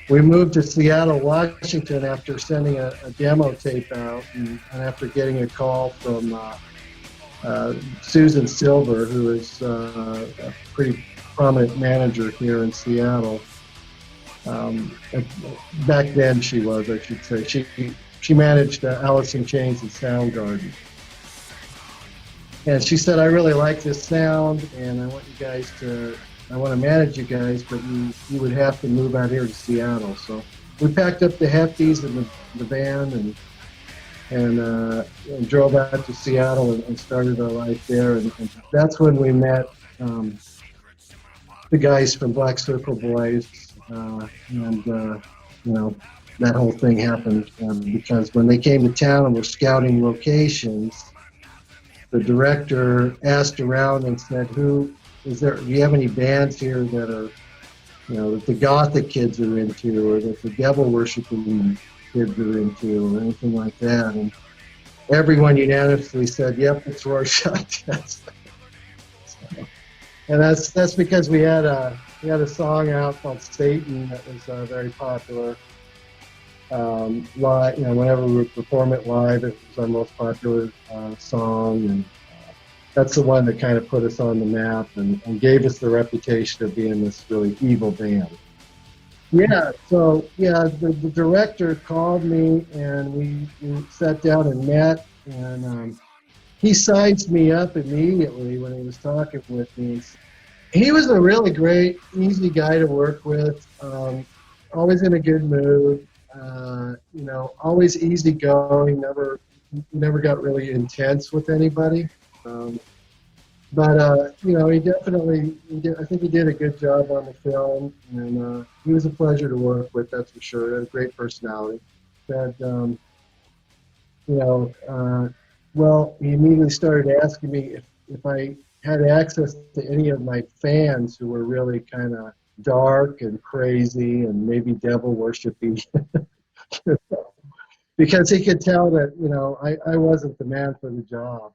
we moved to Seattle, Washington after sending a demo tape out, and after getting a call from Susan Silver, who is a pretty prominent manager here in Seattle. Back then she was, I should say. She managed Alice in Chains and Soundgarden. And she said, I really like this sound, and I want to manage you guys, but you would have to move out here to Seattle. So we packed up the Hefties and the van and drove out to Seattle and started our life there. And that's when we met the guys from Black Circle Boys. That whole thing happened because when they came to town and were scouting locations, the director asked around and said, do you have any bands here that are, that the Gothic kids are into, or that the devil worshiping kids are into, or anything like that? And everyone unanimously said, yep, it's Rorschach Test. And that's because we had a song out called Satan that was very popular. Live, whenever we would perform it live, it was our most popular song, and that's the one that kind of put us on the map and gave us the reputation of being this really evil band. Yeah, so the director called me and we sat down and met, and he sized me up immediately when he was talking with me. He was a really great, easy guy to work with, always in a good mood, always easygoing, never got really intense with anybody. But he definitely, I think he did a good job on the film, and he was a pleasure to work with, that's for sure. He had a great personality. But, he immediately started asking me if I had access to any of my fans who were really kind of dark and crazy and maybe devil worshiping. Because he could tell that, I wasn't the man for the job.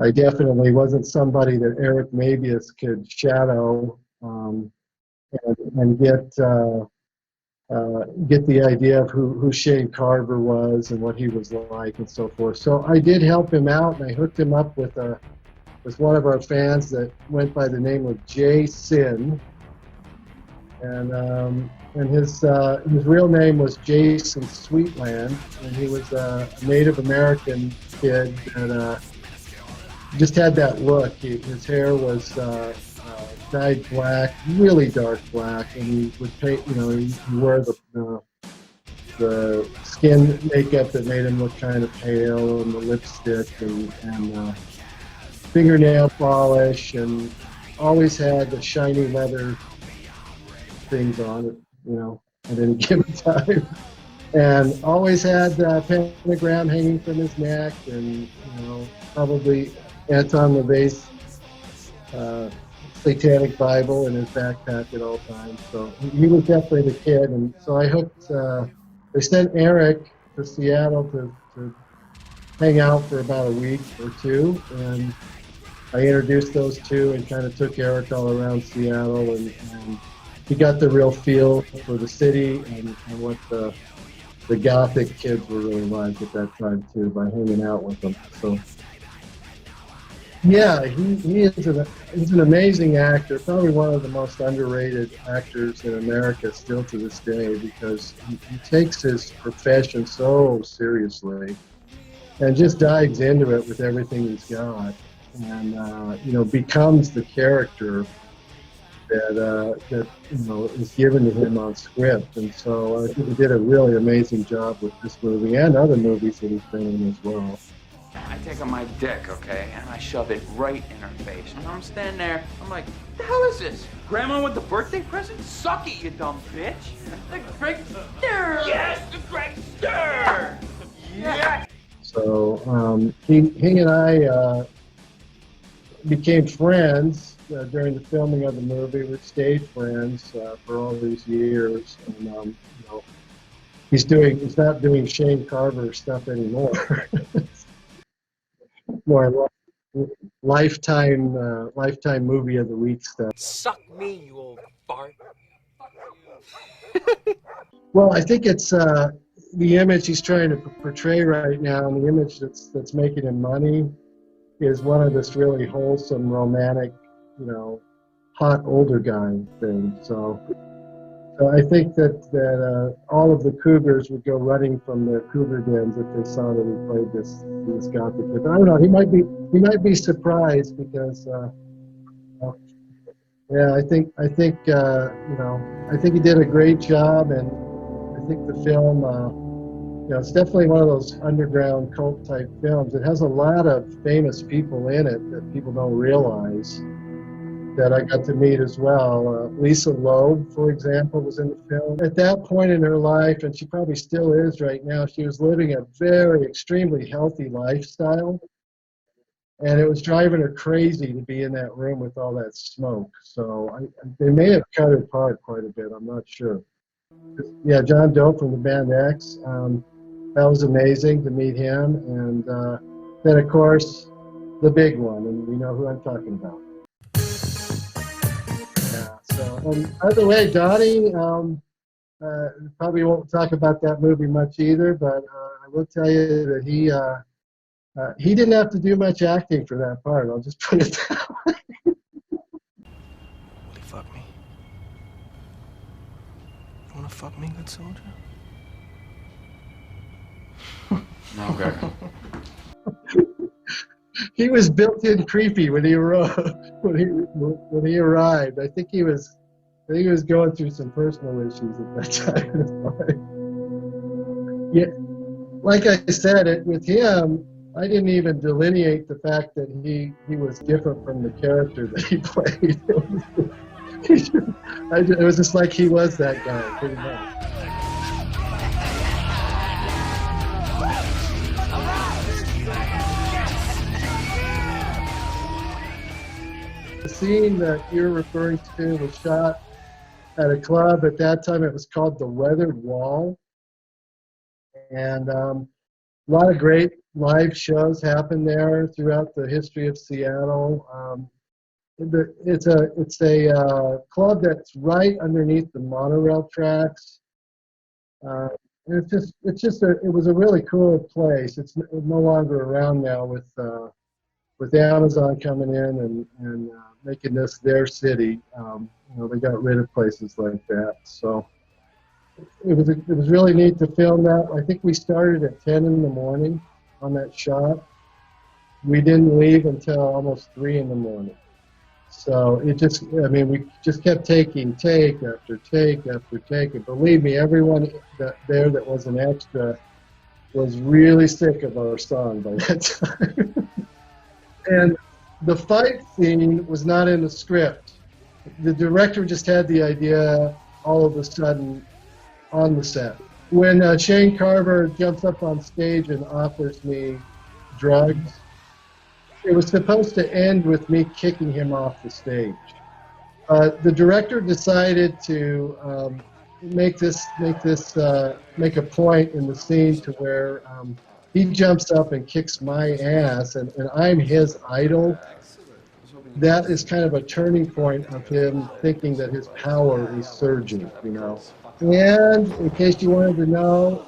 I definitely wasn't somebody that Eric Mabius could shadow and get the idea of who Shane Carver was and what he was like and so forth. So I did help him out, and I hooked him up with one of our fans that went by the name of Jay Sin, and his real name was Jason Sweetland, and he was a Native American kid that just had that look. His hair was dyed black, really dark black, and he would paint. He wore the skin makeup that made him look kind of pale, and the lipstick and fingernail polish, and always had the shiny leather things on it, at any given time. And always had the pentagram hanging from his neck, and probably Anton LaVey's Satanic Bible in his backpack at all times. So he was definitely the kid. And so I hooked. They sent Eric to Seattle to hang out for about a week or two, and I introduced those two and kind of took Eric all around Seattle, and he got the real feel for the city and what the Gothic kids were really like at that time too, by hanging out with them. So yeah, he's an amazing actor, probably one of the most underrated actors in America still to this day, because he takes his profession so seriously and just dives into it with everything he's got, and becomes the character that is given to him on script. And so I think he did a really amazing job with this movie and other movies that he's been in as well. I take on my dick, okay, and I shove it right in her face. And I'm standing there, I'm like, what the hell is this? Grandma with the birthday present? Suck it, you dumb bitch. The Gregster! Yes, the Gregster! Yeah! So he and I became friends during the filming of the movie. We stayed friends for all these years. And, he's not doing Shane Carver stuff anymore. More lifetime movie of the week stuff. Suck me, you old fart. Well, I think it's the image he's trying to portray right now, and the image that's making him money is one of this really wholesome, romantic, you know, hot older guy thing. So I think that all of the cougars would go running from their cougar dens if they saw that he played this gothic. But I don't know. He might be surprised because yeah, I think he did a great job, and I think the film. It's definitely one of those underground cult type films. It has a lot of famous people in it that people don't realize that I got to meet as well. Lisa Loeb, for example, was in the film. At that point in her life, and she probably still is right now, she was living a very extremely healthy lifestyle. And it was driving her crazy to be in that room with all that smoke. So they may have cut her part quite a bit. I'm not sure. Yeah, John Doe from the band X. That was amazing to meet him. And then, of course, the big one, and you know who I'm talking about. Yeah. So, and by the way, Donnie, probably won't talk about that movie much either, but I will tell you that he didn't have to do much acting for that part. I'll just put it that way. Will you fuck me? You wanna fuck me, good soldier? No, Gregor. He was built-in creepy when he arrived. When he arrived, I think he was going through some personal issues at that time. Yeah, like I said, with him, I didn't even delineate the fact that he was different from the character that he played. It was just like he was that guy, pretty much. The scene that you're referring to was shot at a club. At that time, it was called the Weathered Wall. And a lot of great live shows happened there throughout the history of Seattle. It's a club that's right underneath the monorail tracks. And it was a really cool place. It's no longer around now with Amazon coming in and making this their city. They got rid of places like that. So it was really neat to film that. I think we started at 10 in the morning on that shot. We didn't leave until almost 3 in the morning. So we just kept taking take after take after take. And believe me, everyone that was an extra was really sick of our song by that time. And the fight scene was not in the script. The director just had the idea all of a sudden on the set. When Shane Carver jumps up on stage and offers me drugs, it was supposed to end with me kicking him off the stage. The director decided to make a point in the scene to where he jumps up and kicks my ass, and I'm his idol. That is kind of a turning point of him thinking that his power is surging, you know. And in case you wanted to know,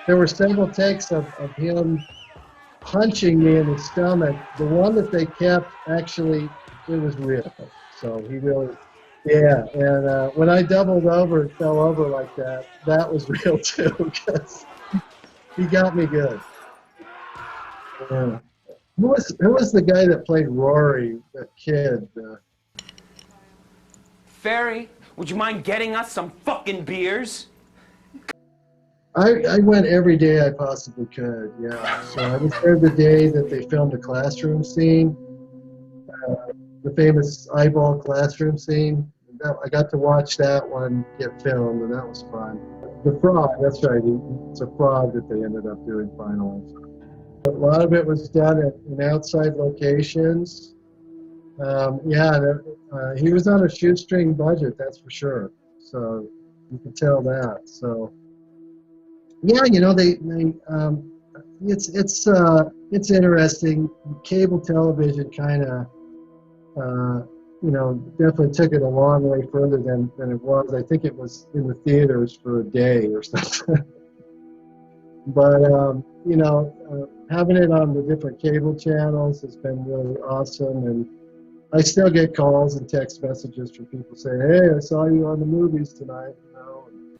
there were several takes of him punching me in the stomach. The one that they kept, actually, it was real. So he really, yeah. And when I doubled over and fell over like that, that was real too, because he got me good. Yeah. Who was the guy that played Rory, that kid? Ferry, would you mind getting us some fucking beers? I went every day I possibly could, yeah. So I was there the day that they filmed a classroom scene, the famous eyeball classroom scene. I got to watch that one get filmed, and that was fun. The frog, that's right. It's a frog that they ended up doing finally. A lot of it was done in outside locations. He was on a shoestring budget, that's for sure. So you can tell that. So yeah, it's interesting. Cable television kind of definitely took it a long way further than it was. I think it was in the theaters for a day or something. But, having it on the different cable channels has been really awesome. And I still get calls and text messages from people saying, hey, I saw you on the movies tonight, I'm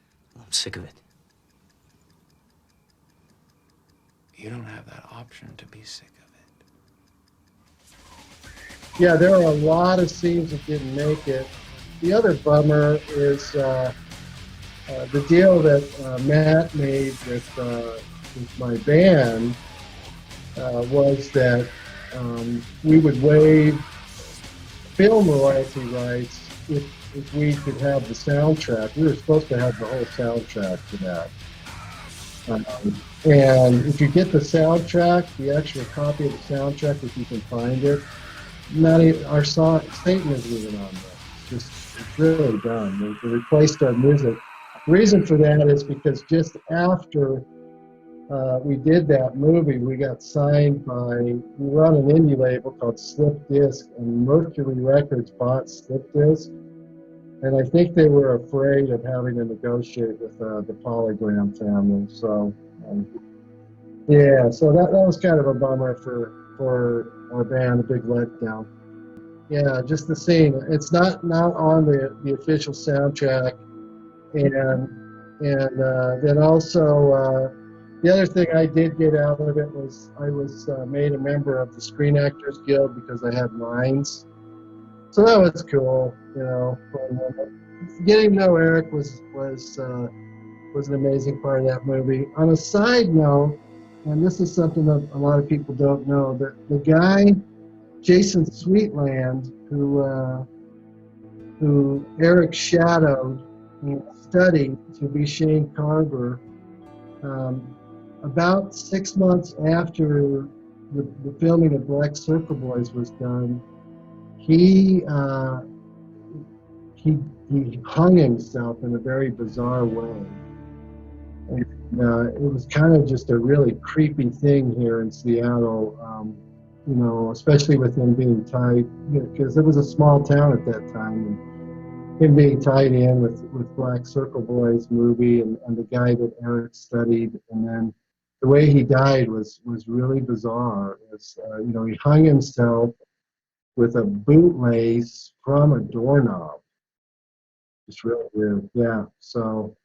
sick of it. You don't have that option to be sick of it. Yeah, there are a lot of scenes that didn't make it. The other bummer is the deal that Matt made with my band was that we would waive film royalty rights if we could have the soundtrack. We were supposed to have the whole soundtrack for that. And if you get the soundtrack, the actual copy of the soundtrack, if you can find it, not even, our song, Satan isn't even on there. It's really dumb. They replaced our music. The reason for that is because just after we did that movie, we got signed we were on an indie label called Slip Disc, and Mercury Records bought Slip Disc. And I think they were afraid of having to negotiate with the Polygram family. So, so that was kind of a bummer for our band, a big letdown. Yeah, just the scene. It's not on the official soundtrack, and then also the other thing I did get out of it was I was made a member of the Screen Actors Guild because I had lines. So that was cool, Getting to know Eric was an amazing part of that movie. On a side note, and this is something that a lot of people don't know, that the guy, Jason Sweetland, who Eric shadowed and studied to be Shane Carver, about 6 months after the filming of Black Circle Boys was done, he hung himself in a very bizarre way. And it was kind of just a really creepy thing here in Seattle, especially with him being tied, because it was a small town at that time, and him being tied in with Black Circle Boys movie and the guy that Eric studied, and then the way he died was really bizarre. It's, he hung himself with a bootlace from a doorknob. It's really weird. Yeah. So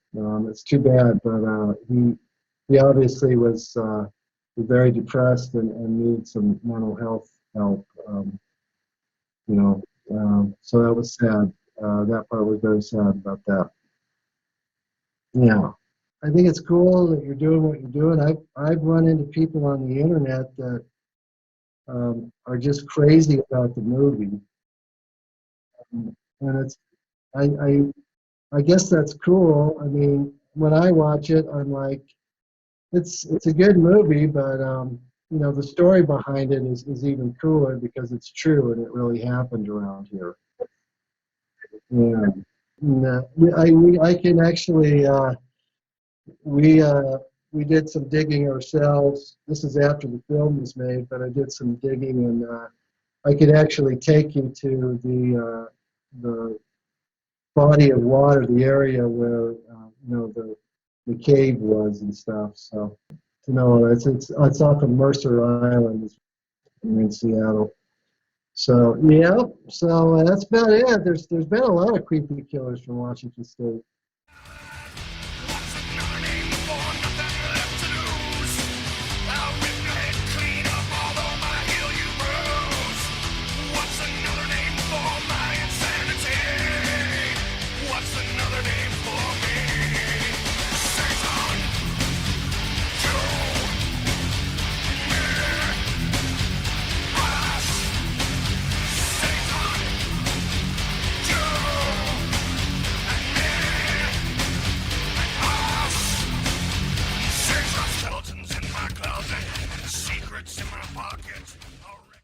it's too bad, but he obviously was very depressed and needed some mental health help. So that was sad. That part was very sad about that. Yeah. I think it's cool that you're doing what you're doing. I've run into people on the internet that are just crazy about the movie, and it's I guess that's cool. I mean, when I watch it, I'm like, it's a good movie, but the story behind it is even cooler because it's true and it really happened around here. Yeah. And, I can actually we did some digging ourselves. This is after the film was made, but I did some digging, and I could actually take you to the body of water, the area where the cave was and stuff. So it's off of Mercer Island in Seattle. So yeah, so that's about it. There's been a lot of creepy killers from Washington State.